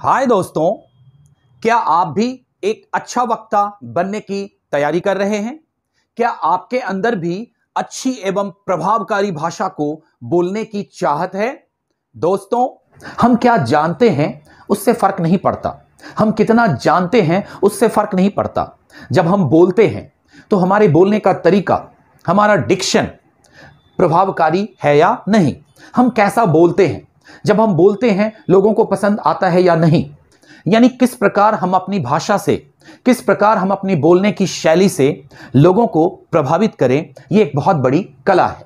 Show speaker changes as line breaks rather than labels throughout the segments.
हाय दोस्तों, क्या आप भी एक अच्छा वक्ता बनने की तैयारी कर रहे हैं? क्या आपके अंदर भी अच्छी एवं प्रभावकारी भाषा को बोलने की चाहत है? दोस्तों, हम क्या जानते हैं उससे फर्क नहीं पड़ता। हम कितना जानते हैं उससे फर्क नहीं पड़ता। जब हम बोलते हैं तो हमारे बोलने का तरीका, हमारा डिक्शन प्रभावकारी है या नहीं। हम कैसा बोलते हैं, जब हम बोलते हैं लोगों को पसंद आता है या नहीं। यानी किस प्रकार हम अपनी भाषा से, किस प्रकार हम अपनी बोलने की शैली से लोगों को प्रभावित करें, यह एक बहुत बड़ी कला है।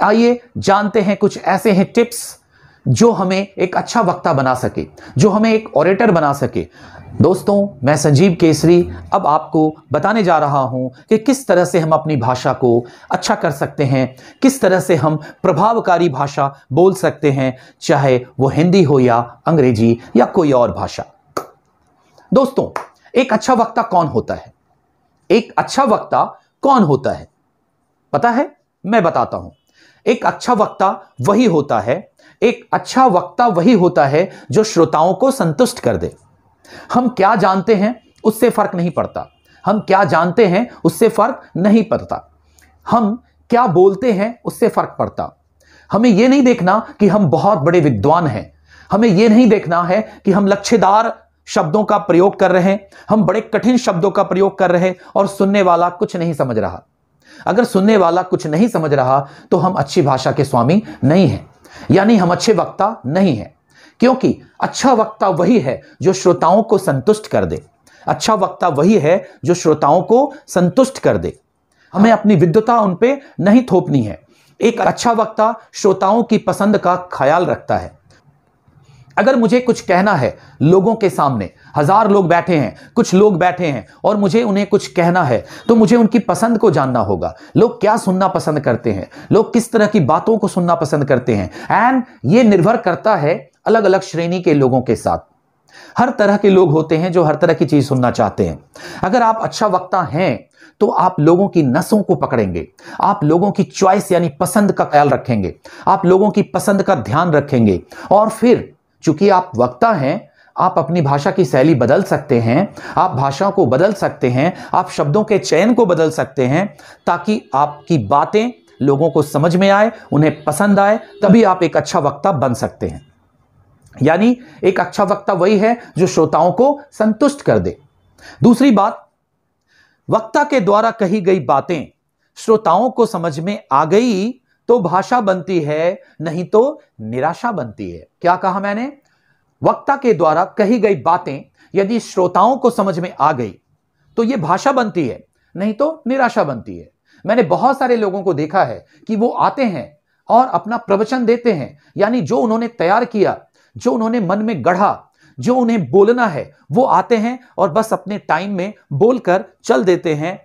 आइए जानते हैं कुछ ऐसे हैं टिप्स जो हमें एक अच्छा वक्ता बना सके, जो हमें एक ऑरेटर बना सके। दोस्तों, मैं संजीव केसरी अब आपको बताने जा रहा हूं कि किस तरह से हम अपनी भाषा को अच्छा कर सकते हैं, किस तरह से हम प्रभावकारी भाषा बोल सकते हैं, चाहे वो हिंदी हो या अंग्रेजी या कोई और भाषा। दोस्तों, एक अच्छा वक्ता कौन होता है? एक अच्छा वक्ता कौन होता है पता है? मैं बताता हूं। एक अच्छा वक्ता वही होता है, एक अच्छा वक्ता वही होता है जो श्रोताओं को संतुष्ट कर दे। हम क्या जानते हैं उससे फर्क नहीं पड़ता। हम क्या जानते हैं उससे फर्क नहीं पड़ता। हम क्या बोलते हैं उससे फर्क पड़ता। हमें यह नहीं देखना कि हम बहुत बड़े विद्वान हैं। हमें यह नहीं देखना है कि हम लच्छेदार शब्दों का प्रयोग कर रहे हैं, हम बड़े कठिन शब्दों का प्रयोग कर रहे हैं और सुनने वाला कुछ नहीं समझ रहा। अगर सुनने वाला कुछ नहीं समझ रहा तो हम अच्छी भाषा के स्वामी नहीं हैं, यानी हम अच्छे वक्ता नहीं हैं। क्योंकि अच्छा वक्ता वही है जो श्रोताओं को संतुष्ट कर दे। अच्छा वक्ता वही है जो श्रोताओं को संतुष्ट कर दे। हमें अपनी विद्वता उन पे नहीं थोपनी है। एक अच्छा वक्ता श्रोताओं की पसंद का ख्याल रखता है। अगर मुझे कुछ कहना है लोगों के सामने, 1000 लोग बैठे हैं, कुछ लोग बैठे हैं और मुझे उन्हें कुछ कहना है, तो मुझे उनकी पसंद को जानना होगा। लोग क्या सुनना पसंद करते हैं, लोग किस तरह की बातों को सुनना पसंद करते हैं। एंड ये निर्भर करता है अलग अलग श्रेणी के लोगों के साथ। हर तरह के लोग होते हैं जो हर तरह की चीज सुनना चाहते हैं। अगर आप अच्छा वक्ता हैं तो आप लोगों की नसों को पकड़ेंगे, आप लोगों की चॉइस यानी पसंद का ख्याल रखेंगे, आप लोगों की पसंद का ध्यान रखेंगे। और फिर चूंकि आप वक्ता हैं, आप अपनी भाषा की शैली बदल सकते हैं, आप भाषा को बदल सकते हैं, आप शब्दों के चयन को बदल सकते हैं ताकि आपकी बातें लोगों को समझ में आए, उन्हें पसंद आए। तभी आप एक अच्छा वक्ता बन सकते हैं। यानी एक अच्छा वक्ता वही है जो श्रोताओं को संतुष्ट कर दे। दूसरी बात, वक्ता के द्वारा कही गई बातें श्रोताओं को समझ में आ गई तो भाषा बनती है, नहीं तो निराशा बनती है। क्या कहा मैंने? वक्ता के द्वारा कही गई बातें यदि श्रोताओं को समझ में आ गई तो यह भाषा बनती है, नहीं तो निराशा बनती है। मैंने बहुत सारे लोगों को देखा है कि वो आते हैं और अपना प्रवचन देते हैं, यानी जो उन्होंने तैयार किया, जो उन्होंने मन में गढ़ा, जो उन्हें बोलना है, वो आते हैं और बस अपने टाइम में बोलकर चल देते हैं।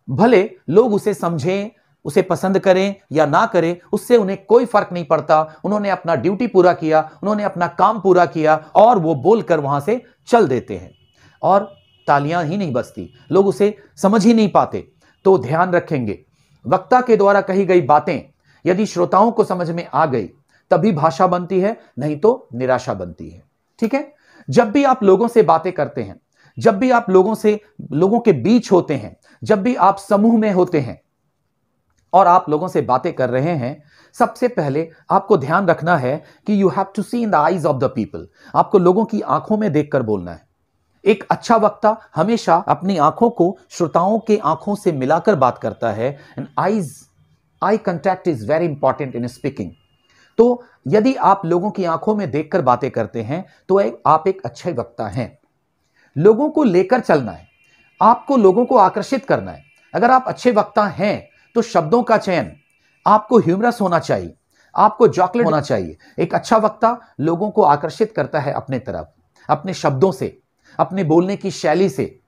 भले लोग उसे समझें, उसे पसंद करें या ना करें, उससे उन्हें कोई फर्क नहीं पड़ता। उन्होंने अपना ड्यूटी पूरा किया, उन्होंने अपना काम पूरा किया और वो बोलकर वहां से चल देते हैं और तालियां ही नहीं बजती, लोग उसे समझ ही नहीं पाते। तो ध्यान रखेंगे, वक्ता के द्वारा कही गई बातें यदि श्रोताओं को समझ में आ गई तभी भाषा बनती है, नहीं तो निराशा बनती है। ठीक है? जब भी आप लोगों से बातें करते हैं, जब भी आप लोगों के बीच होते हैं, जब भी आप समूह में होते हैं और आप लोगों से बातें कर रहे हैं, सबसे पहले आपको ध्यान रखना है कि you have to see in the eyes of the people. आपको लोगों की आंखों में देखकर बोलना है। एक अच्छा वक्ता हमेशा अपनी आंखों को श्रोताओं के आंखों से मिलाकर बात करता है। And I contact is very important in speaking. तो यदि आप लोगों की आंखों में देखकर बातें करते हैं तो आप एक अच्छे वक्ता हैं। लोगों को लेकर चलना है, आपको लोगों को आकर्षित करना है। अगर आप अच्छे वक्ता हैं तो शब्दों का चयन, आपको ह्यूमरस होना चाहिए, आपको जॉकलेट होना चाहिए। एक अच्छा वक्ता लोगों को आकर्षित करता है अपने तरफ, अपने शब्दों से, अपने बोलने की शैली से,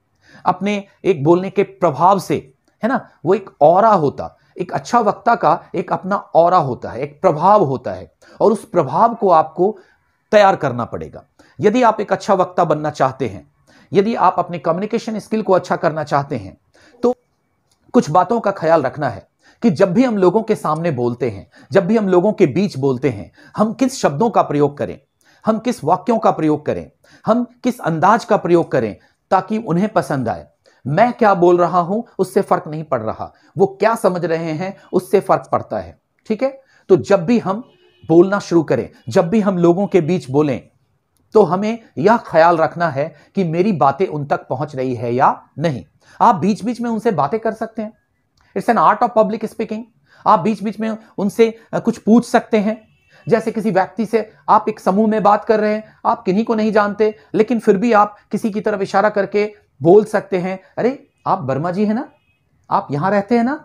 अपने एक बोलने के प्रभाव से, है ना। वो एक ऑरा होता, एक अच्छा वक्ता का एक अपना ऑरा होता है, एक प्रभाव होता है और उस प्रभाव को आपको तैयार करना पड़ेगा। यदि आप एक अच्छा वक्ता बनना चाहते हैं, यदि आप अपने कम्युनिकेशन स्किल को अच्छा करना चाहते हैं, तो कुछ बातों का ख्याल रखना है कि जब भी हम लोगों के सामने बोलते हैं, जब भी हम लोगों के बीच बोलते हैं, हम किस शब्दों का प्रयोग करें। हम किस वाक्यों का प्रयोग करें, हम किस अंदाज का प्रयोग करें ताकि उन्हें पसंद आए। मैं क्या बोल रहा हूं उससे फर्क नहीं पड़ रहा, वो क्या समझ रहे हैं उससे फर्क पड़ता है। ठीक है, तो जब भी हम बोलना शुरू करें, जब भी हम लोगों के बीच बोलें, तो हमें यह ख्याल रखना है कि मेरी बातें उन तक पहुंच रही है या नहीं। आप बीच बीच में उनसे बातें कर सकते हैं, it's an art of public speaking. आप बीच बीच में उनसे कुछ पूछ सकते हैं। जैसे किसी व्यक्ति से आप एक समूह में बात कर रहे हैं, आप किन्हीं को नहीं जानते, लेकिन फिर भी आप किसी की तरफ इशारा करके बोल सकते हैं, अरे आप वर्मा जी है ना, आप यहां रहते हैं ना।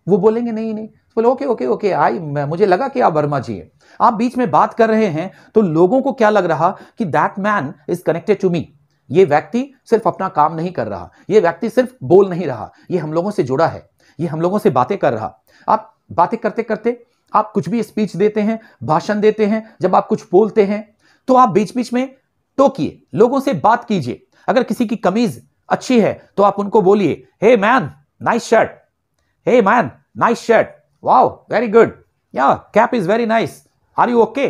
वो बोलेंगे नहीं नहीं, बोले ओके ओके ओके, मुझे लगा कि आप वर्मा जी हैं। आप बीच में बात कर रहे हैं तो लोगों को क्या लग रहा कि that man is connected to me. ये व्यक्ति सिर्फ अपना काम नहीं कर रहा, ये व्यक्ति सिर्फ बोल नहीं रहा, ये हम लोगों से जुड़ा है, ये हम लोगों से बातें कर रहा। आप बातें करते करते आप कुछ भी स्पीच देते हैं, भाषण देते हैं, जब आप कुछ बोलते हैं तो आप बीच बीच में टोकिए, लोगों से बात कीजिए। अगर किसी की कमीज अच्छी है तो आप उनको बोलिए, hey man nice shirt, hey man nice shirt, wow very good, या cap is very nice, are you okay.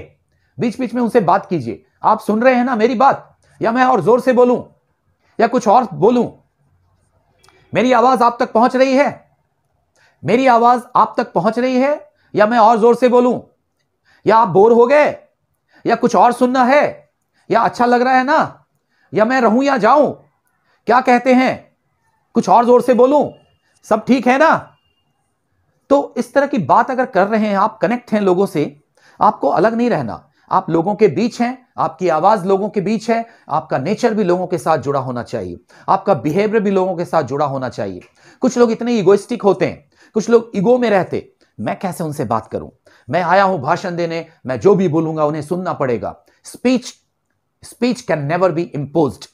बीच बीच में उनसे बात कीजिए। आप सुन रहे हैं ना मेरी बात, या मैं और जोर से बोलूं या कुछ और बोलूं? मेरी आवाज आप तक पहुंच रही है? मेरी आवाज आप तक पहुंच रही है या मैं और जोर से बोलूं? या आप बोर हो गए, या कुछ और सुनना है, या अच्छा लग रहा है ना, या मैं रहूं या जाऊं? क्या कहते हैं, कुछ और जोर से बोलूं? सब ठीक है ना? तो इस तरह की बात अगर कर रहे हैं आप, कनेक्ट हैं लोगों से, आपको अलग नहीं रहना, आप लोगों के बीच हैं, आपकी आवाज लोगों के बीच है, आपका नेचर भी लोगों के साथ जुड़ा होना चाहिए, आपका बिहेवियर भी लोगों के साथ जुड़ा होना चाहिए। कुछ लोग इतने इगोइस्टिक होते हैं, कुछ लोग ईगो में रहते, मैं कैसे उनसे बात करूं, मैं आया हूं भाषण देने, मैं जो भी बोलूंगा उन्हें सुनना पड़ेगा। Speech can never be imposed.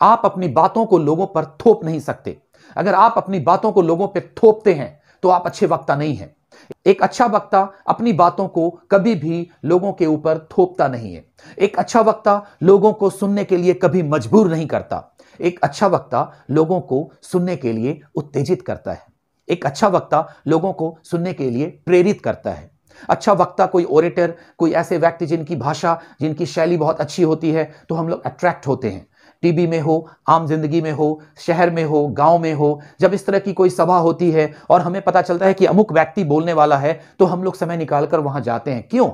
आप अपनी बातों को लोगों पर थोप नहीं सकते। अगर आप अपनी बातों को लोगों पर थोपते हैं तो आप अच्छे वक्ता नहीं हैं। एक अच्छा वक्ता अपनी बातों को कभी भी लोगों के ऊपर थोपता नहीं है। एक अच्छा वक्ता लोगों को सुनने के लिए कभी मजबूर नहीं करता। एक अच्छा वक्ता लोगों को सुनने के लिए उत्तेजित करता है। एक अच्छा वक्ता लोगों को सुनने के लिए प्रेरित करता है। अच्छा वक्ता कोई ओरेटर, कोई ऐसे व्यक्ति जिनकी भाषा, जिनकी शैली बहुत अच्छी होती है, तो हम लोग अट्रैक्ट होते हैं। टीवी में हो, आम जिंदगी में हो, शहर में हो, गांव में हो, जब इस तरह की कोई सभा होती है और हमें पता चलता है कि अमुक व्यक्ति बोलने वाला है, तो हम लोग समय निकालकर वहां जाते हैं। क्यों?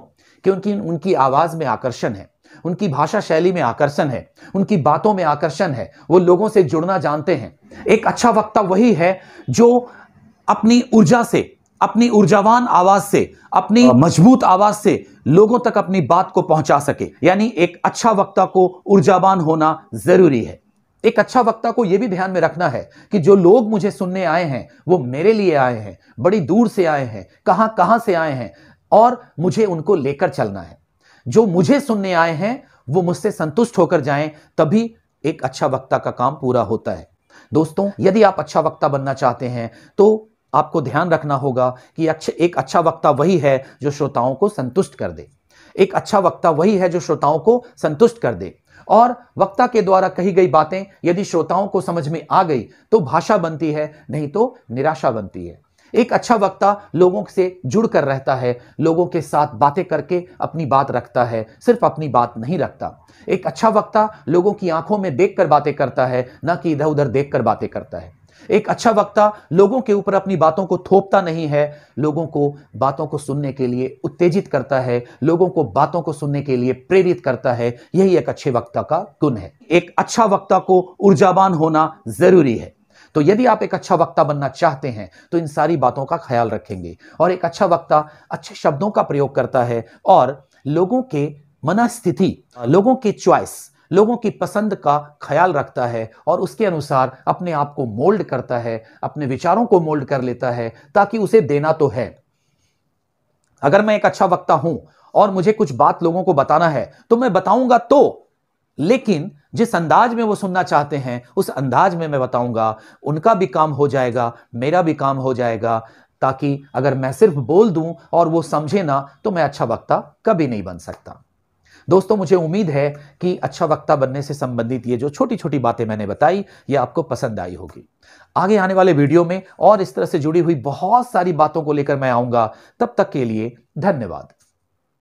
क्योंकि उनकी आवाज में आकर्षण है, उनकी भाषा शैली में आकर्षण है, उनकी बातों में आकर्षण है, वो लोगों से जुड़ना जानते हैं। एक अच्छा वक्ता वही है जो अपनी ऊर्जा से, अपनी ऊर्जावान आवाज से, अपनी मजबूत आवाज से लोगों तक अपनी बात को पहुंचा सके। यानी एक अच्छा वक्ता को ऊर्जावान होना जरूरी है। एक अच्छा वक्ता को यह भी ध्यान में रखना है कि जो लोग मुझे सुनने आए हैं वो मेरे लिए आए हैं, बड़ी दूर से आए हैं, कहां कहां से आए हैं, और मुझे उनको लेकर चलना है। जो मुझे सुनने आए हैं वो मुझसे संतुष्ट होकर जाएं, तभी एक अच्छा वक्ता का काम पूरा होता है। दोस्तों, यदि आप अच्छा वक्ता बनना चाहते हैं तो आपको ध्यान रखना होगा कि एक अच्छा वक्ता वही है जो श्रोताओं को संतुष्ट कर दे। एक अच्छा वक्ता वही है जो श्रोताओं को संतुष्ट कर दे। और वक्ता के द्वारा कही गई बातें यदि श्रोताओं को समझ में आ गई तो भाषा बनती है, नहीं तो निराशा बनती है। एक अच्छा वक्ता लोगों से जुड़कर रहता है, लोगों के साथ बातें करके अपनी बात रखता है, सिर्फ अपनी बात नहीं रखता। एक अच्छा वक्ता लोगों की आंखों में देखकर बातें करता है, ना कि इधर उधर देखकर बातें करता है। एक अच्छा वक्ता लोगों के ऊपर अपनी बातों को थोपता नहीं है, लोगों को बातों को सुनने के लिए उत्तेजित करता है, लोगों को बातों को सुनने के लिए प्रेरित करता है। यही एक अच्छे वक्ता का गुण है। एक अच्छा वक्ता को ऊर्जावान होना जरूरी है। तो यदि आप एक अच्छा वक्ता बनना चाहते हैं तो इन सारी बातों का ख्याल रखेंगे। और एक अच्छा वक्ता अच्छे शब्दों का प्रयोग करता है और लोगों के मनस्थिति, लोगों की चॉइस, लोगों की पसंद का ख्याल रखता है और उसके अनुसार अपने आप को मोल्ड करता है, अपने विचारों को मोल्ड कर लेता है, ताकि उसे देना तो है। अगर मैं एक अच्छा वक्ता हूं और मुझे कुछ बात लोगों को बताना है तो मैं बताऊंगा, तो लेकिन जिस अंदाज में वो सुनना चाहते हैं उस अंदाज में मैं बताऊंगा। उनका भी काम हो जाएगा, मेरा भी काम हो जाएगा, ताकि अगर मैं सिर्फ बोल दूं और वो समझे ना तो मैं अच्छा वक्ता कभी नहीं बन सकता। दोस्तों, मुझे उम्मीद है कि अच्छा वक्ता बनने से संबंधित ये जो छोटी छोटी बातें मैंने बताई ये आपको पसंद आई होगी। आगे आने वाले वीडियो में और इस तरह से जुड़ी हुई बहुत सारी बातों को लेकर मैं आऊंगा। तब तक के लिए धन्यवाद।